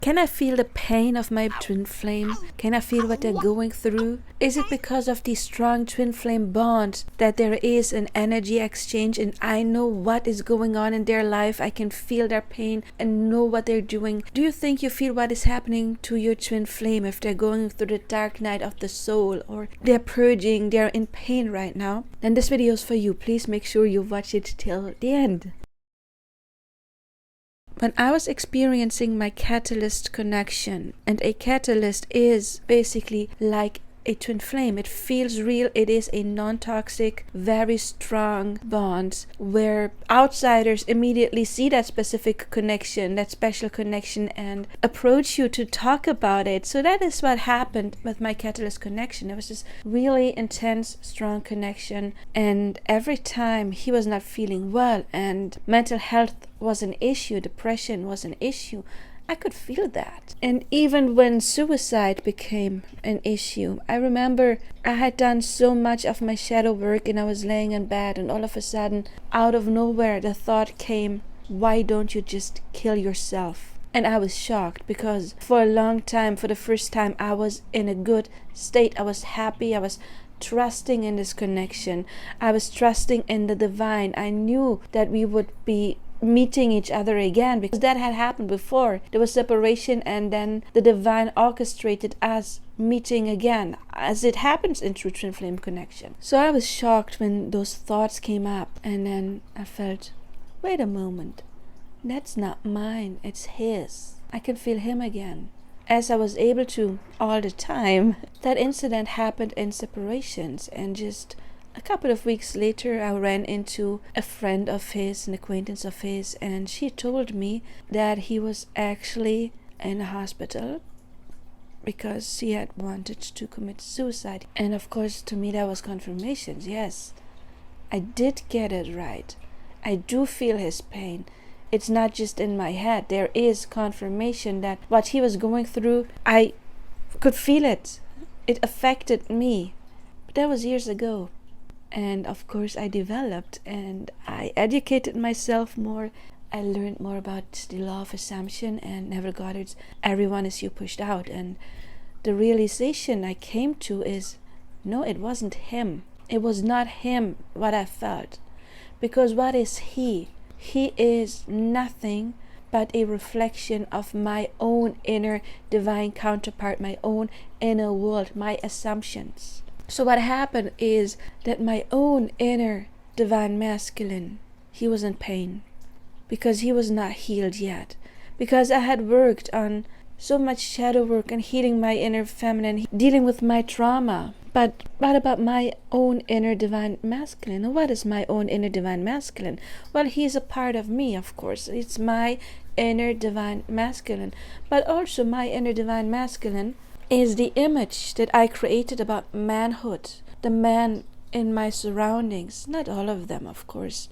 Can I feel the pain of my twin flame? Can I feel what they're going through? Is it because of the strong twin flame bond that there is an energy exchange and I know what is going on in their life? I can feel their pain and know what they're doing. Do you think you feel what is happening to your twin flame if they're going through the dark night of the soul, or they're purging, they're in pain right now? Then this video is for you. Please make sure you watch it till the end. When I was experiencing my catalyst connection, and a catalyst is basically like a twin flame. It feels real. It is a non-toxic, very strong bond where outsiders immediately see that specific connection, that special connection, and approach you to talk about it. So that is what happened with my catalyst connection. It was this really intense, strong connection, and every time he was not feeling well and mental health was an issue, depression was an issue, I could feel that. And even when suicide became an issue, I remember I had done so much of my shadow work and I was laying in bed, and all of a sudden, out of nowhere, the thought came, why don't you just kill yourself? And I was shocked because for a long time, for the first time, I was in a good state. I was happy. I was trusting in this connection. I was trusting in the divine. I knew that we would be meeting each other again, because that had happened before. There was separation and then the divine orchestrated us meeting again, as it happens in true twin flame connection. So I was shocked when those thoughts came up, and then I felt, wait a moment, that's not mine, it's his. I can feel him again, as I was able to all the time. That incident happened in separations, and just a couple of weeks later, I ran into a friend of his, an acquaintance of his, and she told me that he was actually in a hospital because he had wanted to commit suicide. And of course, to me, that was confirmation. Yes, I did get it right. I do feel his pain. It's not just in my head. There is confirmation that what he was going through, I could feel it. It affected me. But that was years ago. And of course I developed and I educated myself more. I learned more about the law of assumption and never got it. Everyone is you pushed out. And the realization I came to is, no, it wasn't him. It was not him what I felt. Because what is he? He is nothing but a reflection of my own inner divine counterpart, my own inner world, my assumptions. So what happened is that my own inner divine masculine, he was in pain because he was not healed yet. Because I had worked on so much shadow work and healing my inner feminine, dealing with my trauma. But what about my own inner divine masculine? And what is my own inner divine masculine? Well, he's a part of me, of course. It's my inner divine masculine. But also my inner divine masculine is the image that I created about manhood, the man in my surroundings. Not all of them, of course,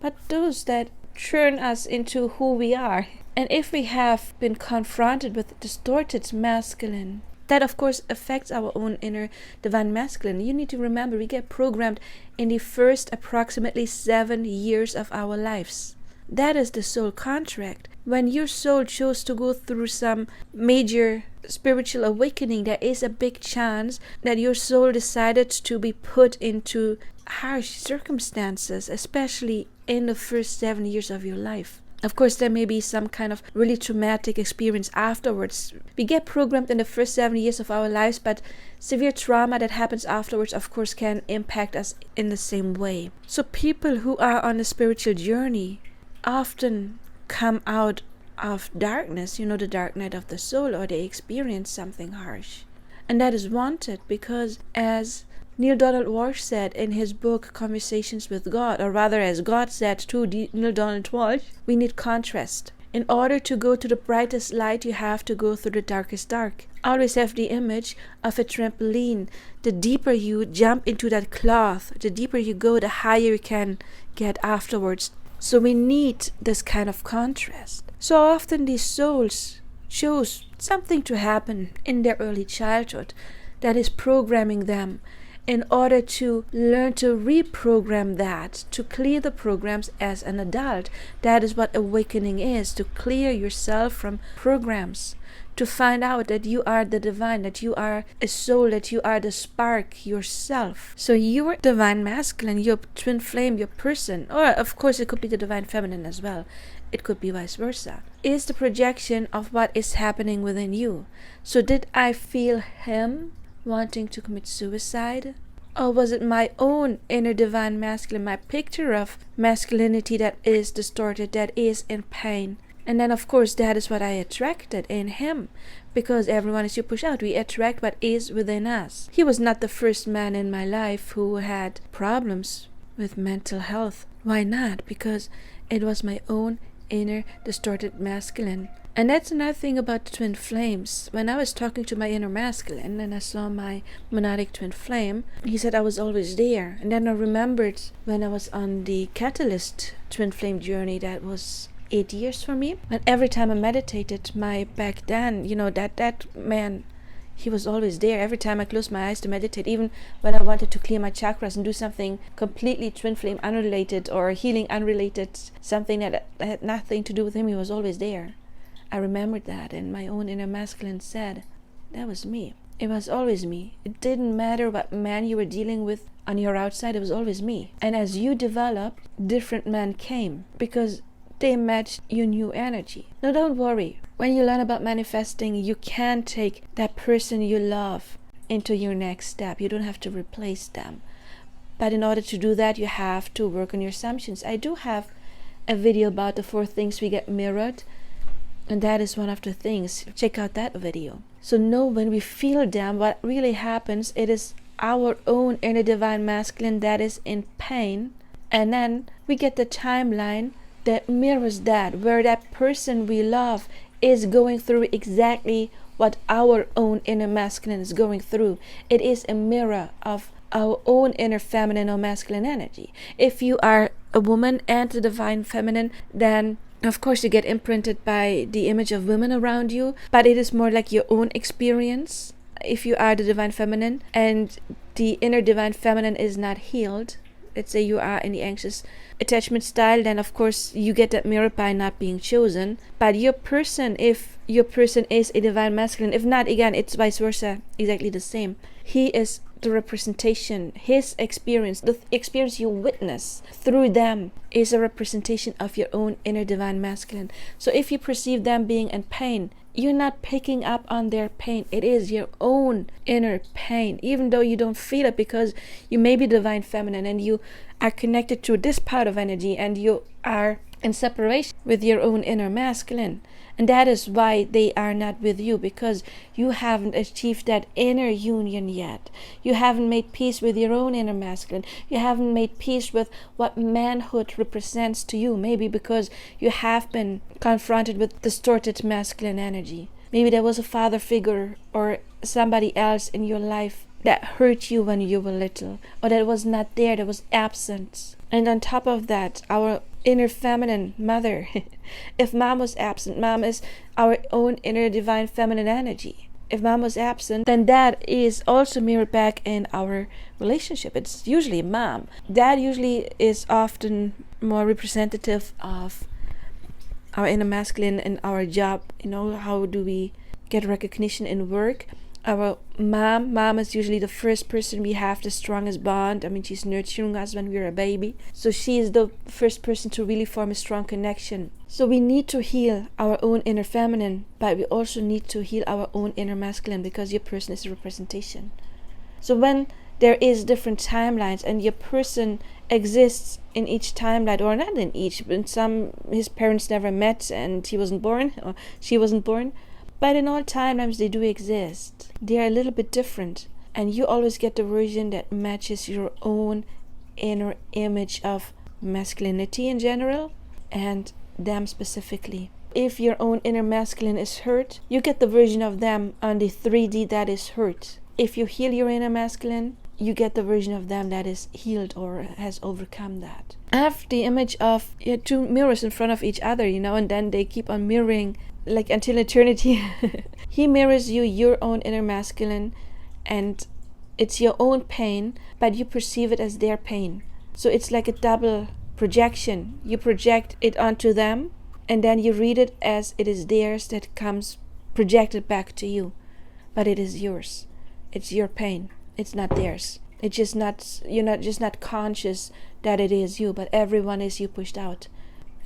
but those that turn us into who we are. And if we have been confronted with distorted masculine, that of course affects our own inner divine masculine. You need to remember, we get programmed in the first approximately 7 years of our lives. That is the soul contract. When your soul chose to go through some major spiritual awakening, there is a big chance that your soul decided to be put into harsh circumstances, especially in the first 7 years of your life. Of course, there may be some kind of really traumatic experience afterwards. We get programmed in the first 7 years of our lives, but severe trauma that happens afterwards, of course, can impact us in the same way. So people who are on a spiritual journey often come out of darkness, the dark night of the soul, or they experience something harsh. And that is wanted because, as Neil Donald Walsh said in his book Conversations with God, or rather as God said to Neil Donald Walsh, we need contrast. In order to go to the brightest light, you have to go through the darkest dark. Always have the image of a trampoline. The deeper you jump into that cloth, the deeper you go, the higher you can get afterwards. So we need this kind of contrast. So often these souls chose something to happen in their early childhood that is programming them. in order to learn to reprogram that, to clear the programs as an adult. That is what awakening is, to clear yourself from programs, to find out that you are the divine, that you are a soul, that you are the spark yourself. So your divine masculine, your twin flame, your person, or of course it could be the divine feminine as well, it could be vice versa, is the projection of what is happening within you. So did I feel him wanting to commit suicide? Or was it my own inner divine masculine, my picture of masculinity that is distorted, that is in pain? And then of course that is what I attracted in him, because everyone, as you push out, we attract what is within us. He was not the first man in my life who had problems with mental health. Why not? Because it was my own inner distorted masculine. And that's another thing about the twin flames. When I was talking to my inner masculine and I saw my monadic twin flame, he said I was always there. And then I remembered when I was on the catalyst twin flame journey, that was 8 years for me. And every time I meditated, back then, that man, he was always there. Every time I closed my eyes to meditate, even when I wanted to clear my chakras and do something completely twin flame unrelated or healing unrelated, something that had nothing to do with him, he was always there. I remembered that, and my own inner masculine said, that was me. It was always me. It didn't matter what man you were dealing with on your outside, it was always me. And as you developed, different men came because they matched your new energy. Now don't worry. When you learn about manifesting, you can take that person you love into your next step. You don't have to replace them. But in order to do that, you have to work on your assumptions. I do have a video about the 4 things we get mirrored, and that is one of the things. Check out that video. So know when we feel them, what really happens, it is our own inner divine masculine that is in pain. And then we get the timeline that mirrors that, where that person we love is going through exactly what our own inner masculine is going through. It is a mirror of our own inner feminine or masculine energy. If you are a woman and the divine feminine, then of course you get imprinted by the image of women around you, but it is more like your own experience. If you are the divine feminine and the inner divine feminine is not healed, let's say you are in the anxious attachment style, then of course you get that mirror by not being chosen. But your person, if your person is a divine masculine, if not, again, it's vice versa, exactly the same. He is the representation, his experience, the experience you witness through them is a representation of your own inner divine masculine. So if you perceive them being in pain, you're not picking up on their pain. It is your own inner pain, even though you don't feel it, because you may be divine feminine and you are connected to this part of energy and you are in separation with your own inner masculine. And that is why they are not with you, because you haven't achieved that inner union yet. You haven't made peace with your own inner masculine. You haven't made peace with what manhood represents to you. Maybe because you have been confronted with distorted masculine energy. Maybe there was a father figure or somebody else in your life that hurt you when you were little, or that was not there, that was absent. And on top of that, our inner feminine mother, if mom was absent, mom is our own inner divine feminine energy. If mom was absent, then dad is also mirrored back in our relationship. It's usually mom. Dad usually is often more representative of our inner masculine in our job. How do we get recognition in work? Our mom is usually the first person we have the strongest bond. She's nurturing us when we're a baby. So she is the first person to really form a strong connection. So we need to heal our own inner feminine, but we also need to heal our own inner masculine, because your person is a representation. So when there is different timelines and your person exists in each timeline, or not in each, but in some, his parents never met and he wasn't born or she wasn't born. But in all timelines, they do exist. They are a little bit different. And you always get the version that matches your own inner image of masculinity in general and them specifically. If your own inner masculine is hurt, you get the version of them on the 3D that is hurt. If you heal your inner masculine, you get the version of them that is healed or has overcome that. I have the image of 2 mirrors in front of each other, and then they keep on mirroring like until eternity. He mirrors you, your own inner masculine, and It's your own pain, but you perceive it as their pain. So it's like a double projection. You project it onto them, and then you read it as it is theirs that comes projected back to you. But it is yours. It's your pain. It's not theirs. It's just not, you're not just not conscious that it is you, but everyone is you pushed out.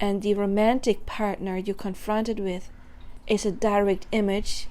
And the romantic partner you're confronted with is a direct image,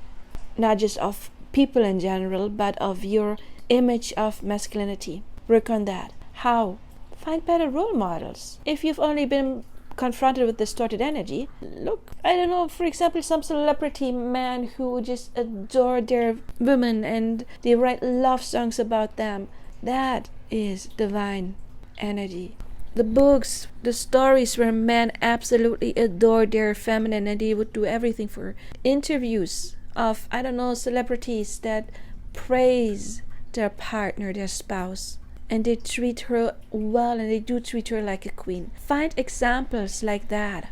not just of people in general, but of your image of masculinity. Work on that. How? Find better role models. If you've only been confronted with distorted energy, look, I don't know, for example, some celebrity man who just adore their women and they write love songs about them. That is divine energy. The books, the stories where men absolutely adore their feminine and they would do everything for her. Interviews of, I don't know, celebrities that praise their partner, their spouse, and they treat her well, and they do treat her like a queen. Find examples like that.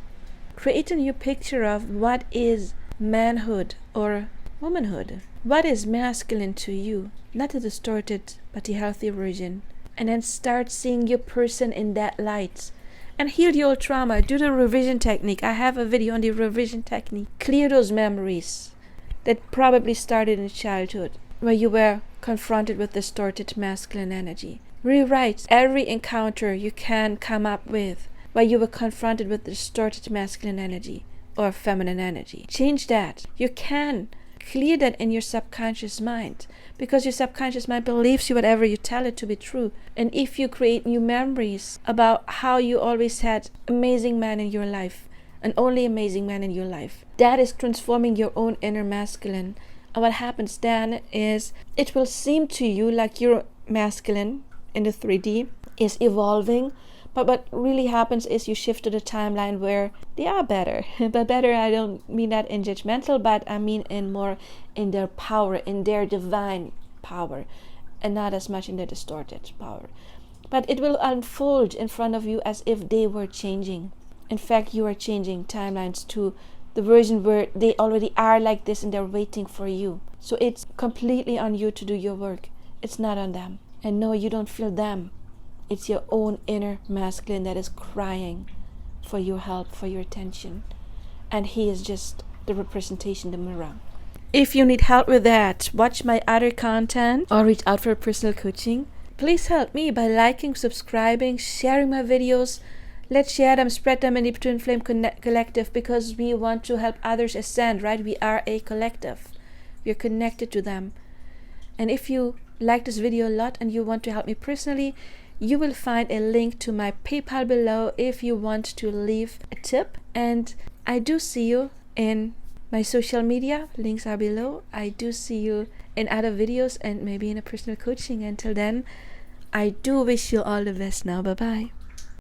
Create a new picture of what is manhood or womanhood. What is masculine to you? Not the distorted, but the healthy version. And then start seeing your person in that light. And heal the old trauma. Do the revision technique. I have a video on the revision technique. Clear those memories that probably started in childhood, where you were confronted with distorted masculine energy. Rewrite every encounter you can come up with where you were confronted with distorted masculine energy or feminine energy. Change that. You can clear that in your subconscious mind, because your subconscious mind believes you whatever you tell it to be true. And if you create new memories about how you always had amazing men in your life, and only amazing men in your life, that is transforming your own inner masculine. And what happens then is it will seem to you like your masculine in the 3D is evolving, but what really happens is you shift to the timeline where they are better. But better, I don't mean that in judgmental, but I mean in more in their power, in their divine power, and not as much in their distorted power. But it will unfold in front of you as if they were changing. In fact, you are changing timelines to the version where they already are like this and they're waiting for you. So it's completely on you to do your work. It's not on them. And no, you don't feel them. It's your own inner masculine that is crying for your help, for your attention. And he is just the representation, the mirror. If you need help with that, watch my other content or reach out for personal coaching. Please help me by liking, subscribing, sharing my videos. Let's share them, spread them in the Twin Flame Collective, because we want to help others ascend, right? We are a collective. We are connected to them. And if you like this video a lot and you want to help me personally, you will find a link to my PayPal below if you want to leave a tip. And I do see you in my social media. Links are below. I do see you in other videos and maybe in a personal coaching. Until then, I do wish you all the best now. Bye-bye.